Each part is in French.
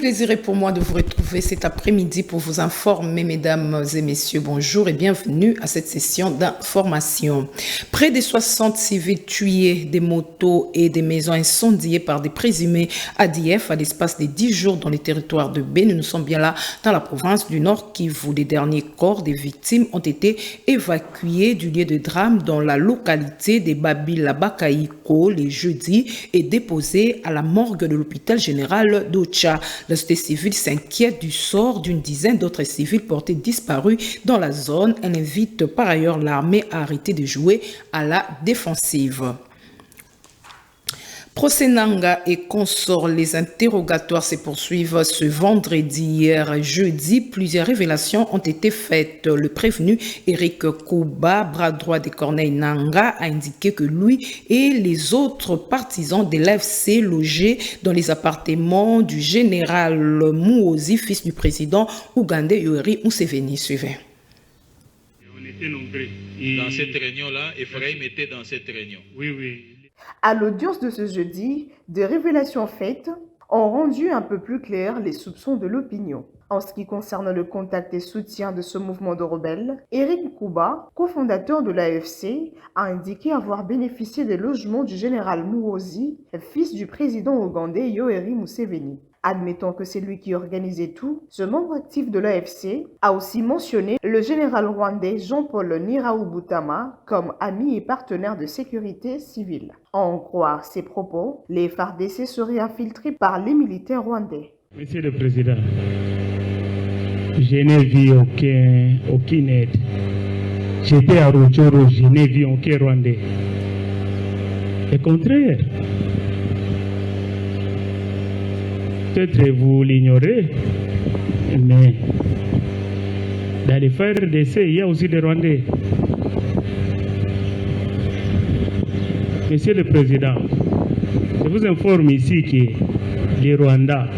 plaisir est pour moi de vous retrouver cet après-midi pour vous informer, mesdames et messieurs. Bonjour et bienvenue à cette session d'information. Près de 60 civils tués, des motos et des maisons incendiées par des présumés ADF à l'espace de 10 jours dans les territoires de Béni. Nous sommes bien là dans la province du Nord Kivu. Les derniers corps des victimes ont été évacués du lieu de drame dans la localité de Babila Bakaïko les jeudis et déposés à la morgue de l'hôpital général d'Ocha. La société civile s'inquiète du sort d'une dizaine d'autres civils portés disparus dans la zone. Elle invite par ailleurs l'armée à arrêter de jouer à la défensive. Procès Nanga et consorts, les interrogatoires se poursuivent ce vendredi. Hier jeudi, plusieurs révélations ont été faites. Le prévenu Eric Kouba, bras droit de Corneille Nanga, a indiqué que lui et les autres partisans de l'AFC logés dans les appartements du général Muhoozi, fils du président ougandais Yoweri Museveni. Suivez. On était nombreux. Dans cette réunion-là, Ephraim était dans cette réunion. Oui. À l'audience de ce jeudi, des révélations faites ont rendu un peu plus clairs les soupçons de l'opinion. En ce qui concerne le contact et soutien de ce mouvement de rebelles, Eric Kouba, cofondateur de l'AFC, a indiqué avoir bénéficié des logements du général Muhoozi, fils du président ougandais Yoweri Museveni. Admettant que c'est lui qui organisait tout, ce membre actif de l'AFC a aussi mentionné le général rwandais Jean-Paul Niraoubutama comme ami et partenaire de sécurité civile. À en croire ses propos, les FARDC seraient infiltrés par les militaires rwandais. Monsieur le Président, je n'ai vu aucune aide. J'étais à Rutshuru, je n'ai vu aucun Rwandais. Au contraire. Peut-être vous l'ignorez, mais dans les FARDC, il y a aussi des Rwandais. Monsieur le Président, je vous informe ici que le Rwanda,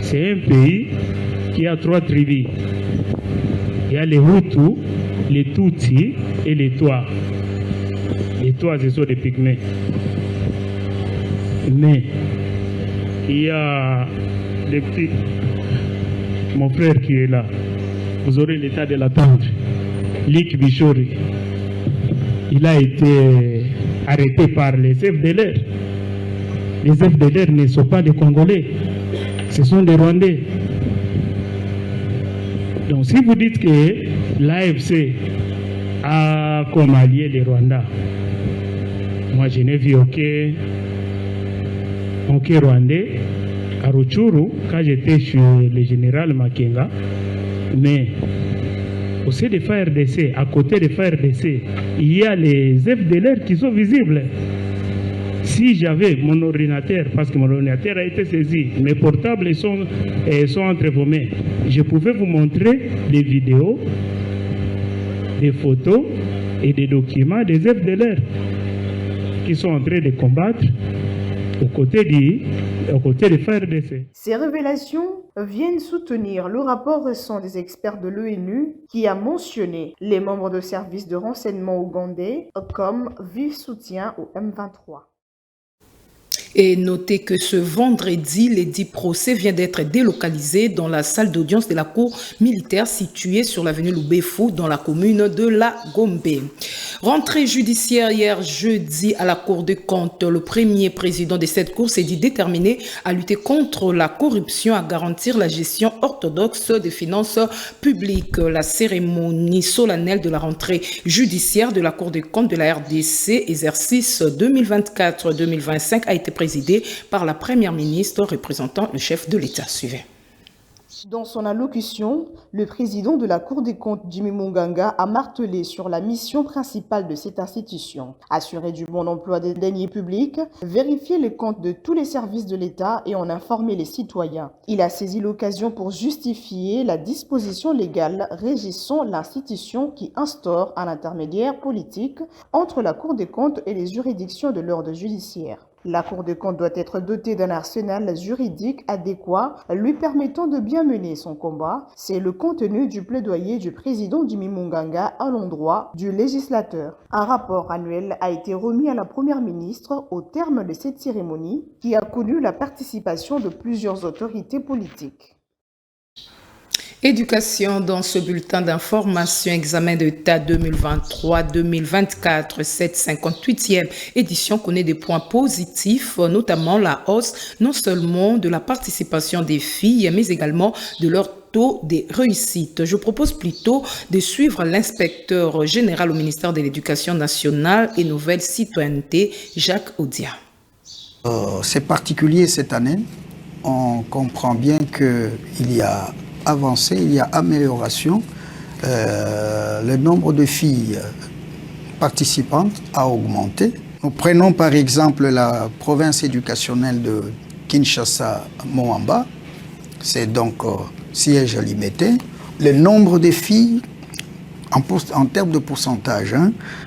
c'est un pays qui a 3 tribus. Il y a les Hutus, les Tutsis et les Twa. Les Twa, ce sont des Pygmées. Mais il y a les petits... Mon frère qui est là, vous aurez l'état de l'attendre. Lik Bishori, il a été arrêté par les FDLR. Les FDLR ne sont pas des Congolais, ce sont des Rwandais. Donc si vous dites que l'AFC a comme allié les Rwandais, moi je n'ai vu aucun Rwandais à Rutshuru quand j'étais chez le général Makenga, mais au sein des FARDC, à côté des FARDC, il y a les FDLR qui sont visibles. Si j'avais mon ordinateur, parce que mon ordinateur a été saisi, mes portables sont entre vos mains, je pouvais vous montrer des vidéos, des photos et des documents des FDLR qui sont en train de combattre aux côtés des FARDC. Ces révélations viennent soutenir le rapport récent des experts de l'ONU qui a mentionné les membres de services de renseignement ougandais comme vif soutien au M23. Et notez que ce vendredi, les 10 procès vient d'être délocalisés dans la salle d'audience de la cour militaire située sur l'avenue Loubefou dans la commune de La Gombe. Rentrée judiciaire hier jeudi à la Cour des comptes, le premier président de cette cour s'est dit déterminé à lutter contre la corruption, à garantir la gestion orthodoxe des finances publiques. La cérémonie solennelle de la rentrée judiciaire de la Cour des comptes de la RDC, exercice 2024-2025, a été présidée par la première ministre représentant le chef de l'État. Suivez. Dans son allocution, le président de la Cour des comptes, Jimmy Munganga, a martelé sur la mission principale de cette institution: assurer du bon emploi des deniers publics, vérifier les comptes de tous les services de l'État et en informer les citoyens. Il a saisi l'occasion pour justifier la disposition légale régissant l'institution qui instaure un intermédiaire politique entre la Cour des comptes et les juridictions de l'ordre judiciaire. La Cour des comptes doit être dotée d'un arsenal juridique adéquat lui permettant de bien mener son combat. C'est le contenu du plaidoyer du président Jimmy Munganga à l'endroit du législateur. Un rapport annuel a été remis à la Première ministre au terme de cette cérémonie qui a connu la participation de plusieurs autorités politiques. Éducation dans ce bulletin d'information, examen d'État 2023-2024, cette 58e édition connaît des points positifs, notamment la hausse non seulement de la participation des filles, mais également de leur taux de réussite. Je propose plutôt de suivre l'inspecteur général au ministère de l'Éducation nationale et Nouvelle Citoyenneté, Jacques Audia. C'est particulier cette année. On comprend bien qu'il y a avancé, il y a amélioration. Le nombre de filles participantes a augmenté. Nous prenons par exemple la province éducationnelle de Kinshasa-Moamba. C'est donc siège limité. Le nombre de filles, en termes de pourcentage,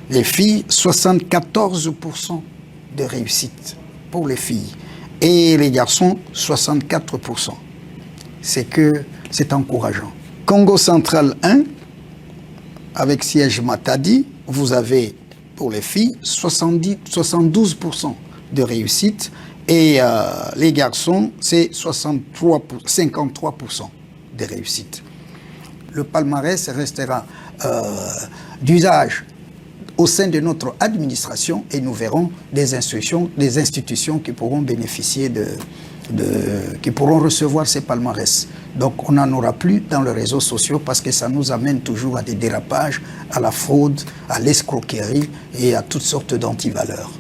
les filles, 74% de réussite pour les filles. Et les garçons, 64%. C'est encourageant. Congo central 1, avec siège Matadi, vous avez pour les filles 72% de réussite et les garçons, c'est 53% de réussite. Le palmarès restera d'usage au sein de notre administration et nous verrons des institutions qui pourront bénéficier qui pourront recevoir ces palmarès. Donc on n'en aura plus dans les réseaux sociaux parce que ça nous amène toujours à des dérapages, à la fraude, à l'escroquerie et à toutes sortes d'antivaleurs.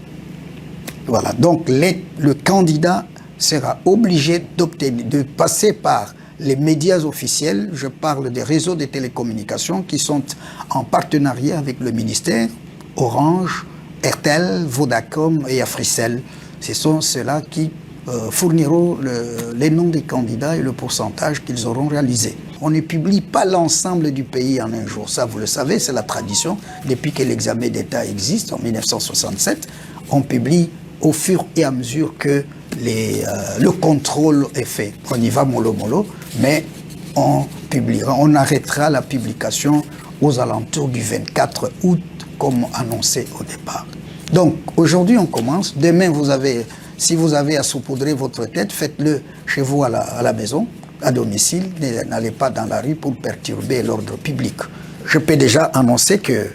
Voilà, donc le candidat sera obligé de passer par les médias officiels. Je parle des réseaux de télécommunications qui sont en partenariat avec le ministère, Orange, Airtel, Vodacom et Africell. Ce sont ceux-là qui fourniront les noms des candidats et le pourcentage qu'ils auront réalisé. On ne publie pas l'ensemble du pays en un jour. Ça, vous le savez, c'est la tradition. Depuis que l'examen d'État existe, en 1967, on publie au fur et à mesure que le contrôle est fait. On y va mollo mollo, mais on arrêtera la publication aux alentours du 24 août, comme annoncé au départ. Donc, aujourd'hui, on commence. Demain, si vous avez à saupoudrer votre tête, faites-le chez vous à la maison, à domicile. N'allez pas dans la rue pour perturber l'ordre public. Je peux déjà annoncer que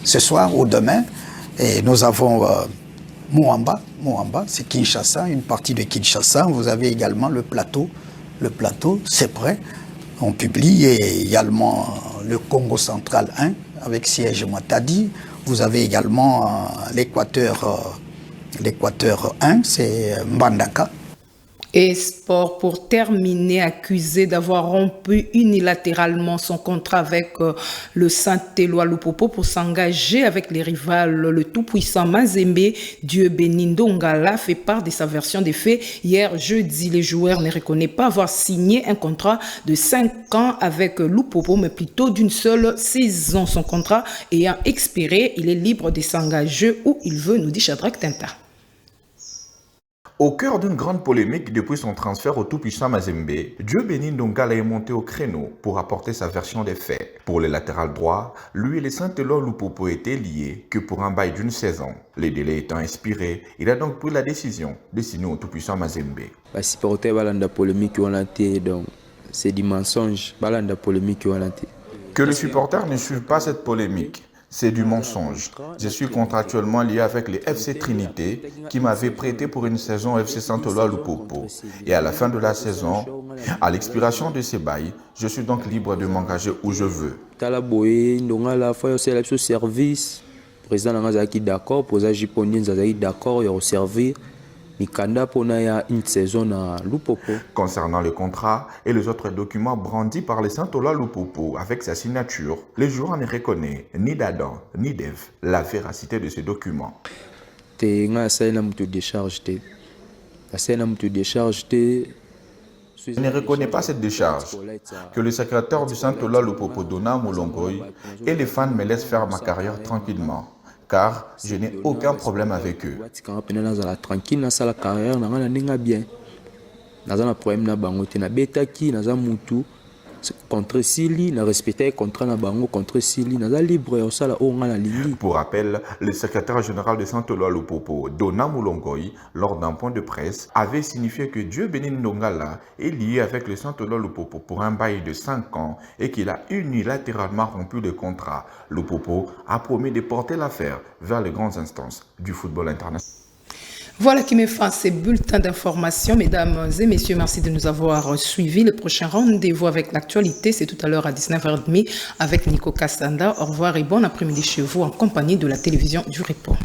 ce soir ou demain, nous avons Moamba, c'est Kinshasa, une partie de Kinshasa. Vous avez également le plateau. Le plateau, c'est prêt. On publie également le Congo central 1 avec siège Matadi. Vous avez également l'Équateur 1, c'est Mbandaka. Et sport, pour terminer, accusé d'avoir rompu unilatéralement son contrat avec le Saint-Éloi Lupopo pour s'engager avec les rivales, le tout-puissant Mazembe, Dieu Benindo Ngala fait part de sa version des faits. Hier, jeudi, les joueurs ne reconnaissent pas avoir signé un contrat de 5 ans avec Lupopo, mais plutôt d'une seule saison. Son contrat ayant expiré, il est libre de s'engager où il veut, nous dit Shadrach Tinta. Au cœur d'une grande polémique depuis son transfert au tout-puissant Mazembe, Dieu Benindo Ngala est monté au créneau pour apporter sa version des faits. Pour le latéral droit, lui et le Saint-Éloi Lupopo étaient liés que pour un bail d'une saison. Les délais étant expirés, il a donc pris la décision de signer au tout-puissant Mazembe. Les supporters balanda polémique ont été donc c'est du mensonge balanda polémique ont été. Que les supporters ne suivent pas cette polémique. C'est du mensonge. Je suis contractuellement lié avec les FC Trinité qui m'avaient prêté pour une saison au FC Saint-Éloi Lupopo. Et à la fin de la saison, à l'expiration de ces bails, je suis donc libre de m'engager où je veux. Talaboye, ndonga la fois c'est le service. Président Nangazaki d'accord, président Jiponien Zazaki d'accord, il y a au servir. Mikanda Ponaya une saison à Lupopo. Concernant le contrat et les autres documents brandis par le Saint-Éloi Lupopo avec sa signature, le joueur ne reconnaît ni d'Adam ni d'Ève la véracité de ces documents. Je ne reconnais pas cette décharge que le secrétaire du Saint-Éloi Lupopo Dona Moulongoy et les fans me laissent faire ma carrière tranquillement. car je n'ai aucun problème avec eux. Tranquille, na sala carrière, na nga bien. Naza na problème na bango te na betaki, naza mutu contre Sili, na respecté contrat na bango contre Sili, naza libre au sala o nga na lingi. Pour rappel, le secrétaire général de Saint-Eloi Lupopo, Dona Moulongoi, lors d'un point de presse, avait signifié que Dieu Béni Ndongala est lié avec le Saint-Eloi Lupopo pour un bail de 5 ans et qu'il a unilatéralement rompu le contrat. Lupopo a promis de porter l'affaire vers les grandes instances du football international. Voilà qui met fin à ces bulletins d'information. Mesdames et messieurs, merci de nous avoir suivis. Le prochain rendez-vous avec l'actualité, c'est tout à l'heure à 19h30 avec Nico Kassanda. Au revoir et bon après-midi chez vous en compagnie de la télévision du Repos.